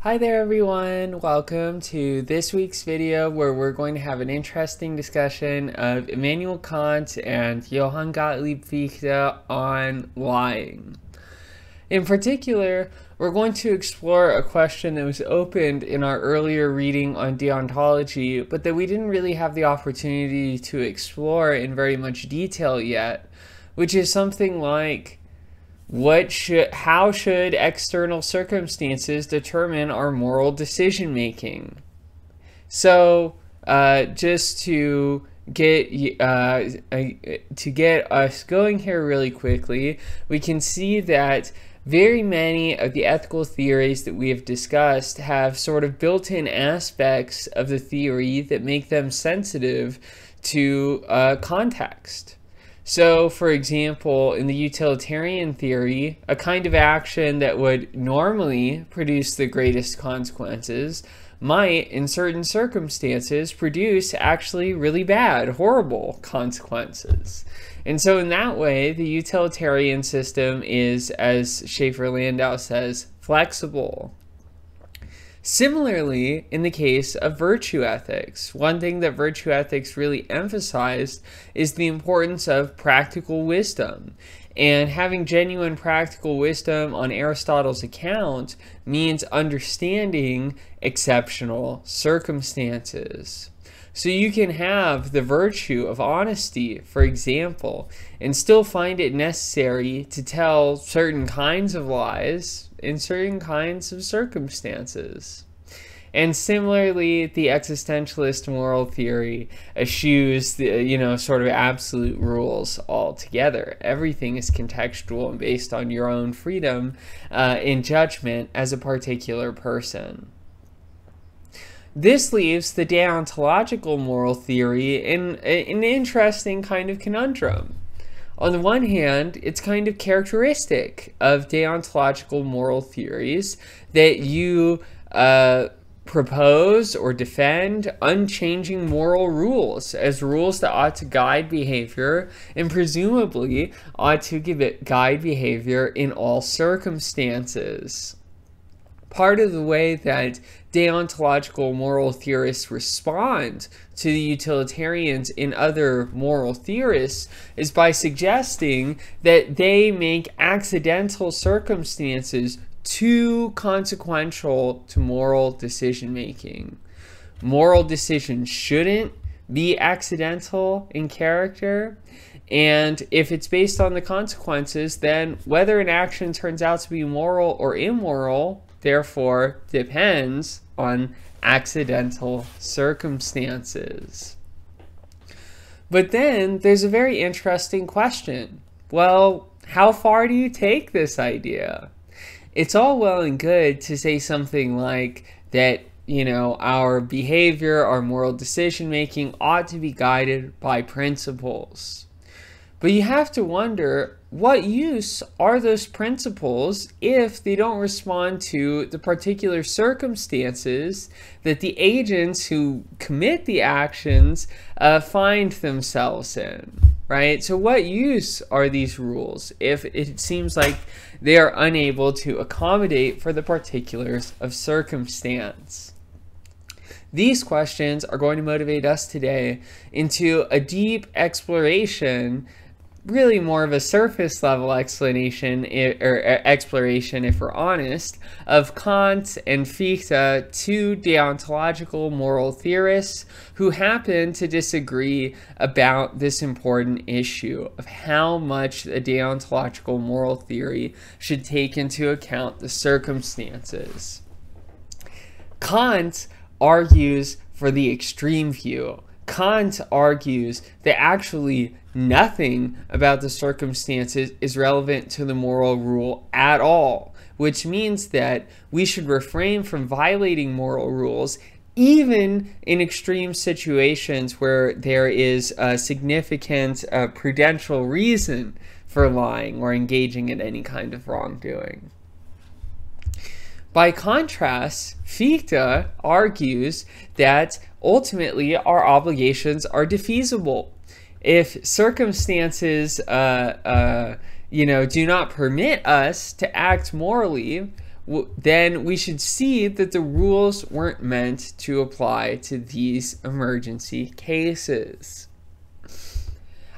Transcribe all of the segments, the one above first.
Hi there everyone, welcome to this week's video where we're going to have an interesting discussion of Immanuel Kant and Johann Gottlieb Fichte on lying. In particular, we're going to explore a question that was opened in our earlier reading on deontology, but that we didn't really have the opportunity to explore in very much detail yet, which is something like, how should external circumstances determine our moral decision making? So, just to get us going here really quickly, we can see that very many of the ethical theories that we have discussed have sort of built-in aspects of the theory that make them sensitive to context. So, for example, in the utilitarian theory, a kind of action that would normally produce the greatest consequences might, in certain circumstances, produce actually really bad, horrible consequences. And so in that way, the utilitarian system is, as Schaefer-Landau says, flexible. Similarly, in the case of virtue ethics, one thing that virtue ethics really emphasized is the importance of practical wisdom. And having genuine practical wisdom on Aristotle's account means understanding exceptional circumstances. So you can have the virtue of honesty, for example, and still find it necessary to tell certain kinds of lies in certain kinds of circumstances. And similarly, the existentialist moral theory eschews the, sort of absolute rules altogether. Everything is contextual and based on your own freedom in judgment as a particular person. This leaves the deontological moral theory in an interesting kind of conundrum. On the one hand, it's kind of characteristic of deontological moral theories that you propose or defend unchanging moral rules as rules that ought to guide behavior and presumably ought to guide behavior in all circumstances. Part of the way that deontological moral theorists respond to the utilitarians in other moral theorists is by suggesting that they make accidental circumstances too consequential to moral decision making. Moral decisions shouldn't be accidental in character, and if it's based on the consequences, then whether an action turns out to be moral or immoral therefore depends on accidental circumstances. But then there's a very interesting question. Well, how far do you take this idea? It's all well and good to say something like that, our behavior, our moral decision making ought to be guided by principles. But you have to wonder, what use are those principles if they don't respond to the particular circumstances that the agents who commit the actions find themselves in, right? So what use are these rules if it seems like they are unable to accommodate for the particulars of circumstance? These questions are going to motivate us today into a deep exploration, really more of a surface level explanation or exploration, if we're honest, of Kant and Fichte, two deontological moral theorists who happen to disagree about this important issue of how much a deontological moral theory should take into account the circumstances. Kant argues for the extreme view. Kant argues that actually nothing about the circumstances is relevant to the moral rule at all, which means that we should refrain from violating moral rules even in extreme situations where there is a significant prudential reason for lying or engaging in any kind of wrongdoing. By contrast, Fichte argues that ultimately our obligations are defeasible. If circumstances do not permit us to act morally, then we should see that the rules weren't meant to apply to these emergency cases.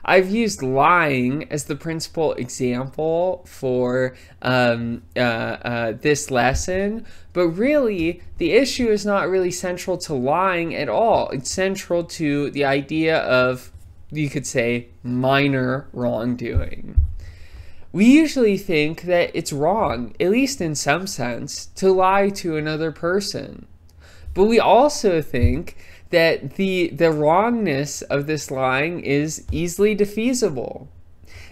I've used lying as the principal example for this lesson, but really the issue is not really central to lying at all. It's central to the idea of, you could say, minor wrongdoing. We usually think that it's wrong, at least in some sense, to lie to another person. But we also think that the wrongness of this lying is easily defeasible.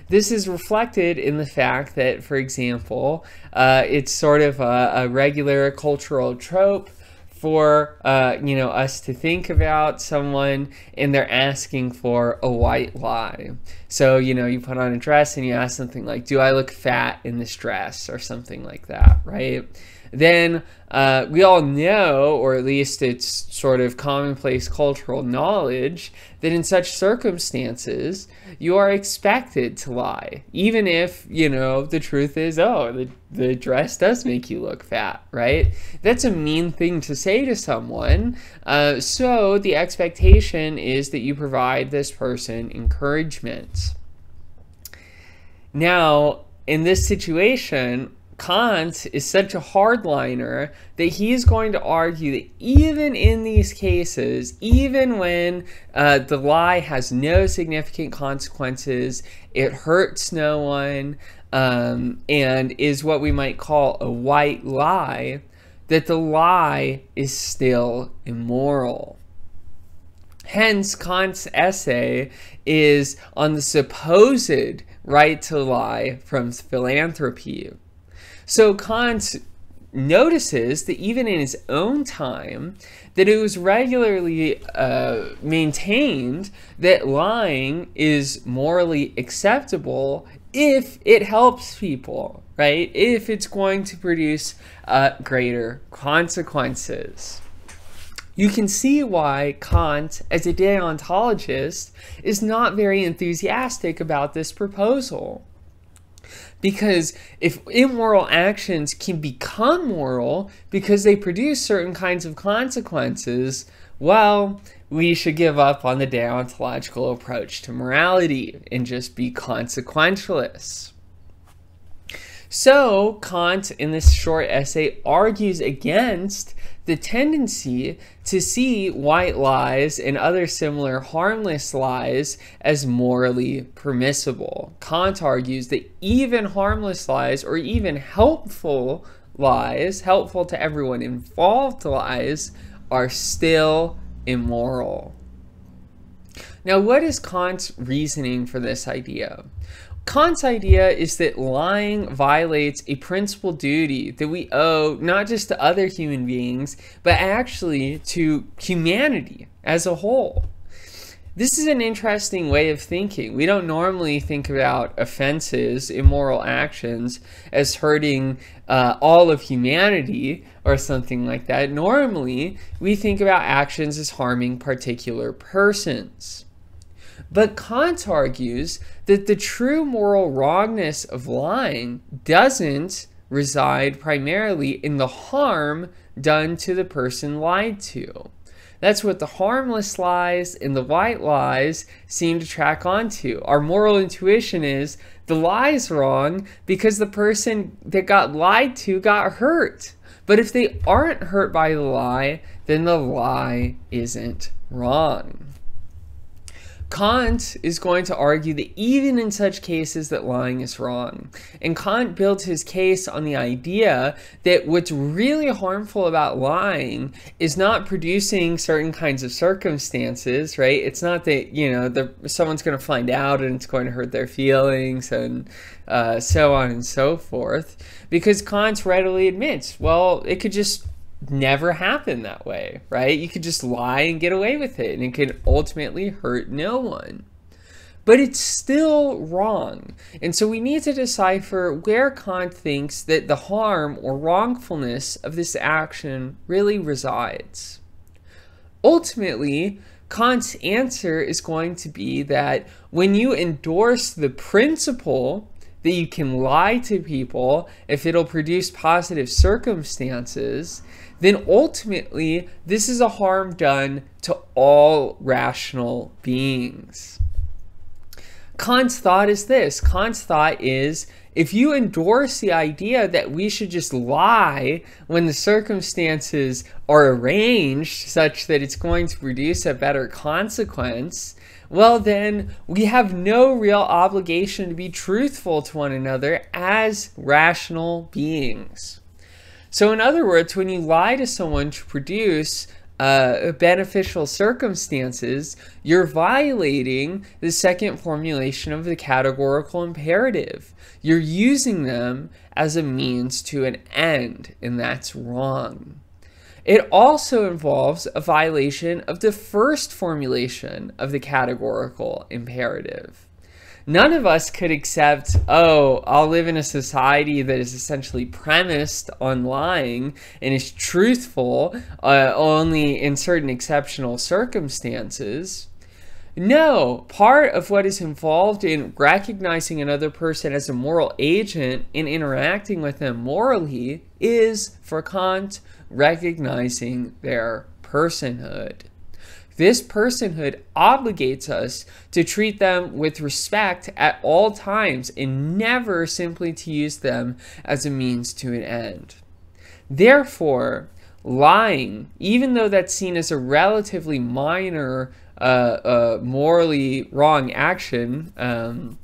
This is reflected in the fact that, for example, it's sort of a regular cultural trope for us to think about someone and they're asking for a white lie. So, you put on a dress and you ask something like, do I look fat in this dress, or something like that, right? Then we all know, or at least it's sort of commonplace cultural knowledge, that in such circumstances you are expected to lie, even if the truth is, oh, the dress does make you look fat, right? That's a mean thing to say to someone, so the expectation is that you provide this person encouragement. Now, in this situation, Kant is such a hardliner that he is going to argue that even in these cases, even when the lie has no significant consequences, it hurts no one, and is what we might call a white lie, that the lie is still immoral. Hence, Kant's essay is on the supposed right to lie from philanthropy. So Kant notices that even in his own time, that it was regularly maintained that lying is morally acceptable if it helps people, right? If it's going to produce greater consequences. You can see why Kant, as a deontologist, is not very enthusiastic about this proposal. Because if immoral actions can become moral because they produce certain kinds of consequences, well, we should give up on the deontological approach to morality and just be consequentialists. So Kant, in this short essay, argues against the tendency to see white lies and other similar harmless lies as morally permissible. Kant argues that even harmless lies, or even helpful lies, helpful to everyone involved lies, are still immoral. Now, what is Kant's reasoning for this idea? Kant's idea is that lying violates a principal duty that we owe not just to other human beings, but actually to humanity as a whole. This is an interesting way of thinking. We don't normally think about offenses, immoral actions, as hurting all of humanity or something like that. Normally, we think about actions as harming particular persons. But Kant argues that the true moral wrongness of lying doesn't reside primarily in the harm done to the person lied to. That's what the harmless lies and the white lies seem to track onto. Our moral intuition is the lie's wrong because the person that got lied to got hurt. But if they aren't hurt by the lie, then the lie isn't wrong. Kant is going to argue that even in such cases that lying is wrong. And Kant builds his case on the idea that what's really harmful about lying is not producing certain kinds of circumstances, right? It's not that, someone's going to find out and it's going to hurt their feelings and so on and so forth. Because Kant readily admits, well, it could just never happen that way, right? You could just lie and get away with it, and it could ultimately hurt no one. But it's still wrong. And so we need to decipher where Kant thinks that the harm or wrongfulness of this action really resides. Ultimately, Kant's answer is going to be that when you endorse the principle that that you can lie to people if it'll produce positive circumstances, then ultimately this is a harm done to all rational beings. Kant's thought is this. Kant's thought is, if you endorse the idea that we should just lie when the circumstances are arranged such that it's going to produce a better consequence, well then we have no real obligation to be truthful to one another as rational beings. So in other words, when you lie to someone to produce beneficial circumstances, you're violating the second formulation of the categorical imperative. You're using them as a means to an end, and that's wrong. It also involves a violation of the first formulation of the categorical imperative. None of us could accept, oh, I'll live in a society that is essentially premised on lying and is truthful only in certain exceptional circumstances. No, part of what is involved in recognizing another person as a moral agent and interacting with them morally is, for Kant, recognizing their personhood. This personhood obligates us to treat them with respect at all times and never simply to use them as a means to an end. Therefore, lying, even though that's seen as a relatively minor, morally wrong action,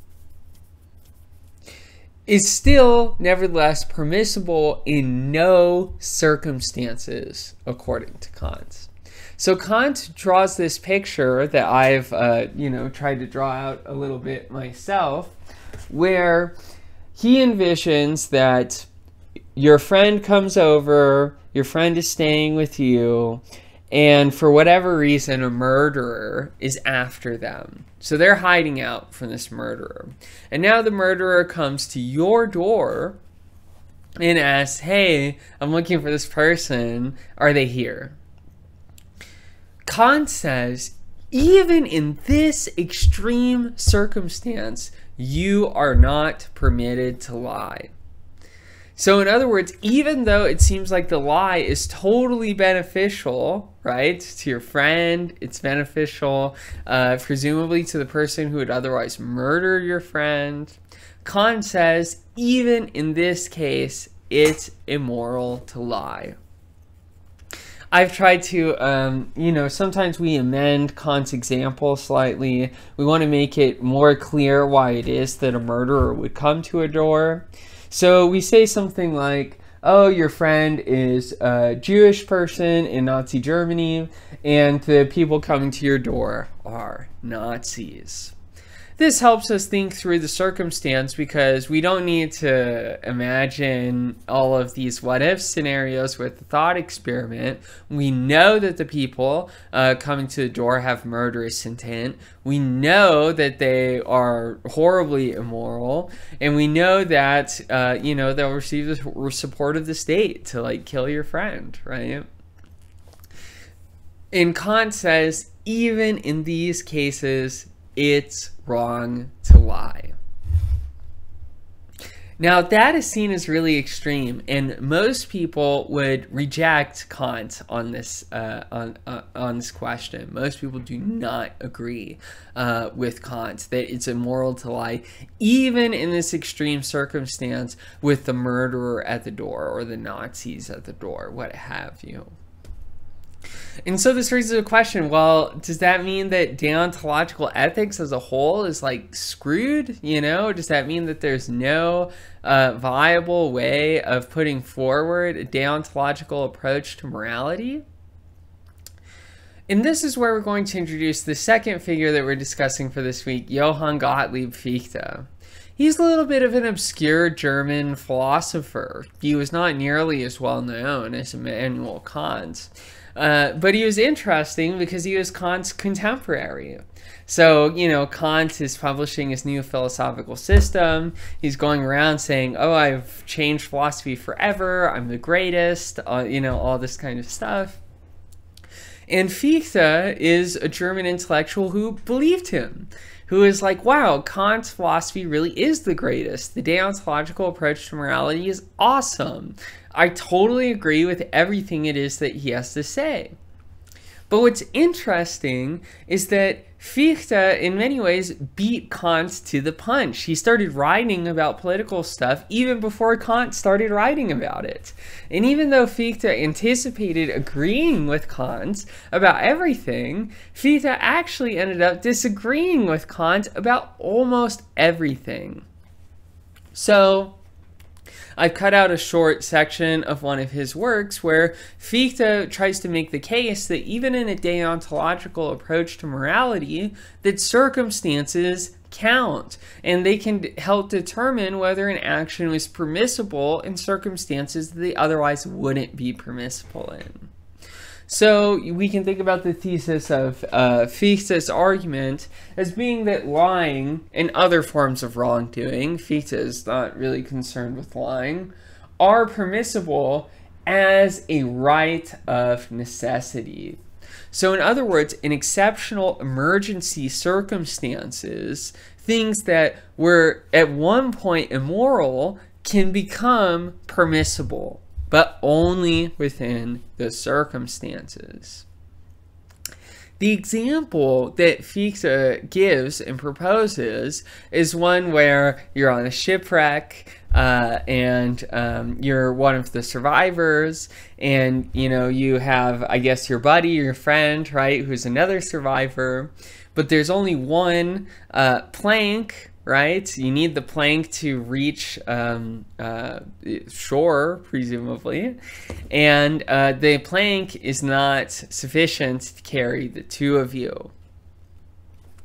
is still nevertheless permissible in no circumstances, according to Kant. So Kant draws this picture that I've, tried to draw out a little bit myself, where he envisions that your friend comes over, your friend is staying with you, and for whatever reason, a murderer is after them. So they're hiding out from this murderer. And now the murderer comes to your door and asks, hey, I'm looking for this person. Are they here? Kant says, even in this extreme circumstance, you are not permitted to lie. So in other words, even though it seems like the lie is totally beneficial, right, to your friend, it's beneficial, presumably to the person who would otherwise murder your friend, Kant says, even in this case, it's immoral to lie. I've tried to, sometimes we amend Kant's example slightly. We want to make it more clear why it is that a murderer would come to a door. So we say something like, oh, your friend is a Jewish person in Nazi Germany, and the people coming to your door are Nazis. This helps us think through the circumstance because we don't need to imagine all of these what-if scenarios with the thought experiment. We know that the people coming to the door have murderous intent. We know that they are horribly immoral. And we know that, they'll receive the support of the state to, kill your friend, right? And Kant says, even in these cases, it's wrong to lie. Now that is seen as really extreme, and most people would reject Kant on this on this question. Most people do not agree with Kant that it's immoral to lie, even in this extreme circumstance with the murderer at the door or the Nazis at the door, what have you. And so this raises a question, well, does that mean that deontological ethics as a whole is screwed? Does that mean that there's no viable way of putting forward a deontological approach to morality? And this is where we're going to introduce the second figure that we're discussing for this week, Johann Gottlieb Fichte. He's a little bit of an obscure German philosopher. He was not nearly as well known as Immanuel Kant. But he was interesting because he was Kant's contemporary. So, Kant is publishing his new philosophical system. He's going around saying, oh, I've changed philosophy forever. I'm the greatest, all this kind of stuff. And Fichte is a German intellectual who believed him. who is like, wow, Kant's philosophy really is the greatest. The deontological approach to morality is awesome. I totally agree with everything it is that he has to say. But what's interesting is that Fichte, in many ways, beat Kant to the punch. He started writing about political stuff even before Kant started writing about it. And even though Fichte anticipated agreeing with Kant about everything, Fichte actually ended up disagreeing with Kant about almost everything. So I've cut out a short section of one of his works where Fichte tries to make the case that even in a deontological approach to morality, that circumstances count, and they can help determine whether an action was permissible in circumstances that they otherwise wouldn't be permissible in. So we can think about the thesis of Fichte's argument as being that lying and other forms of wrongdoing, Fichte is not really concerned with lying, are permissible as a right of necessity. So in other words, in exceptional emergency circumstances, things that were at one point immoral can become permissible, but only within the circumstances. The example that Fichte gives and proposes is one where you're on a shipwreck and you're one of the survivors, and you have, I guess, your buddy, your friend, right, who's another survivor, but there's only one plank. Right? You need the plank to reach shore, presumably, and the plank is not sufficient to carry the two of you.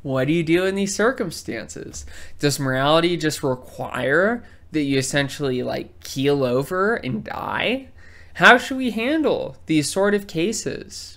What do you do in these circumstances? Does morality just require that you essentially keel over and die? How should we handle these sort of cases?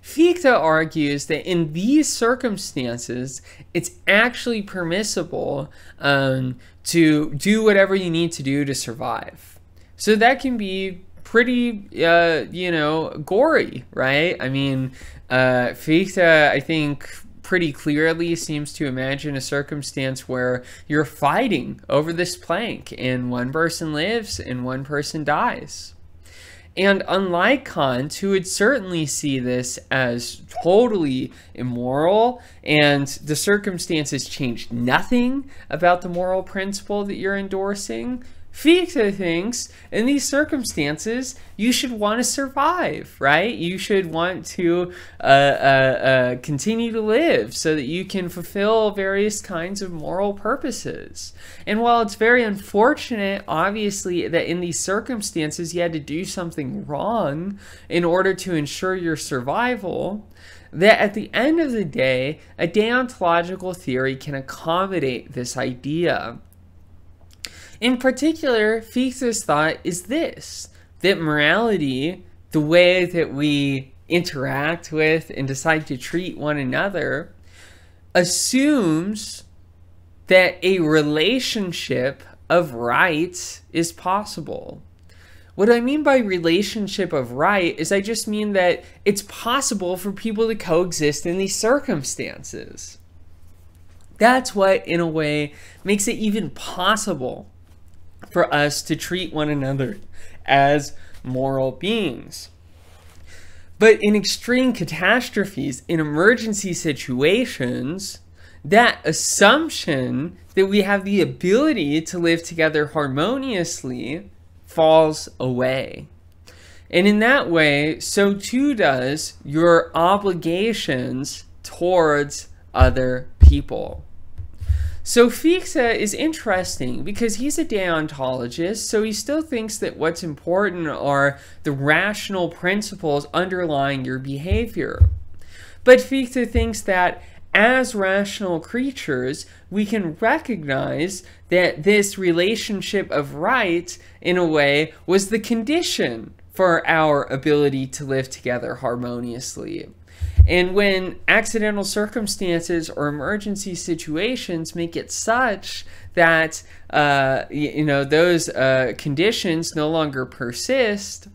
Fichte argues that in these circumstances, it's actually permissible to do whatever you need to do to survive. So that can be pretty, gory, right? I mean, Fichte, I think, pretty clearly seems to imagine a circumstance where you're fighting over this plank and one person lives and one person dies. And unlike Kant, who would certainly see this as totally immoral and the circumstances change nothing about the moral principle that you're endorsing, Fichte thinks in these circumstances you should want to survive, right? You should want to continue to live so that you can fulfill various kinds of moral purposes. And while it's very unfortunate, obviously, that in these circumstances you had to do something wrong in order to ensure your survival, that at the end of the day, a deontological theory can accommodate this idea. In particular, Fichte's thought is this, that morality, the way that we interact with and decide to treat one another, assumes that a relationship of right is possible. What I mean by relationship of right is I just mean that it's possible for people to coexist in these circumstances. That's what, in a way, makes it even possible for us to treat one another as moral beings. But in extreme catastrophes, in emergency situations, that assumption that we have the ability to live together harmoniously falls away. And in that way, so too does your obligations towards other people. So Fichte is interesting because he's a deontologist, so he still thinks that what's important are the rational principles underlying your behavior. But Fichte thinks that as rational creatures, we can recognize that this relationship of right, in a way, was the condition for our ability to live together harmoniously. And when accidental circumstances or emergency situations make it such that those conditions no longer persist,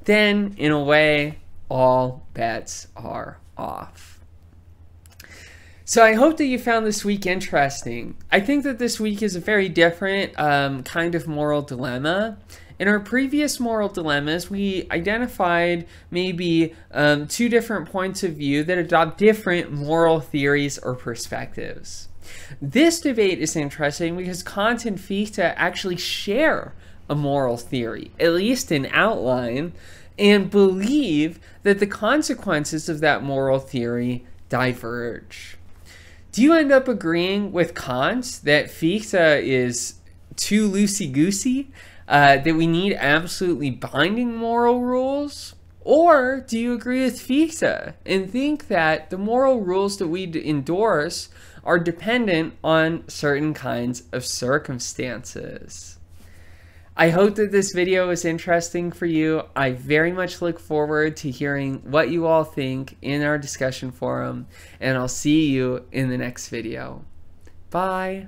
then in a way all bets are off. So I hope that you found this week interesting. I think that this week is a very different kind of moral dilemma. In our previous moral dilemmas, we identified maybe 2 different points of view that adopt different moral theories or perspectives. This debate is interesting because Kant and Fichte actually share a moral theory, at least in outline, and believe that the consequences of that moral theory diverge. Do you end up agreeing with Kant that Fichte is too loosey-goosey, that we need absolutely binding moral rules? Or do you agree with Fichte and think that the moral rules that we endorse are dependent on certain kinds of circumstances? I hope that this video is interesting for you. I very much look forward to hearing what you all think in our discussion forum, and I'll see you in the next video. Bye.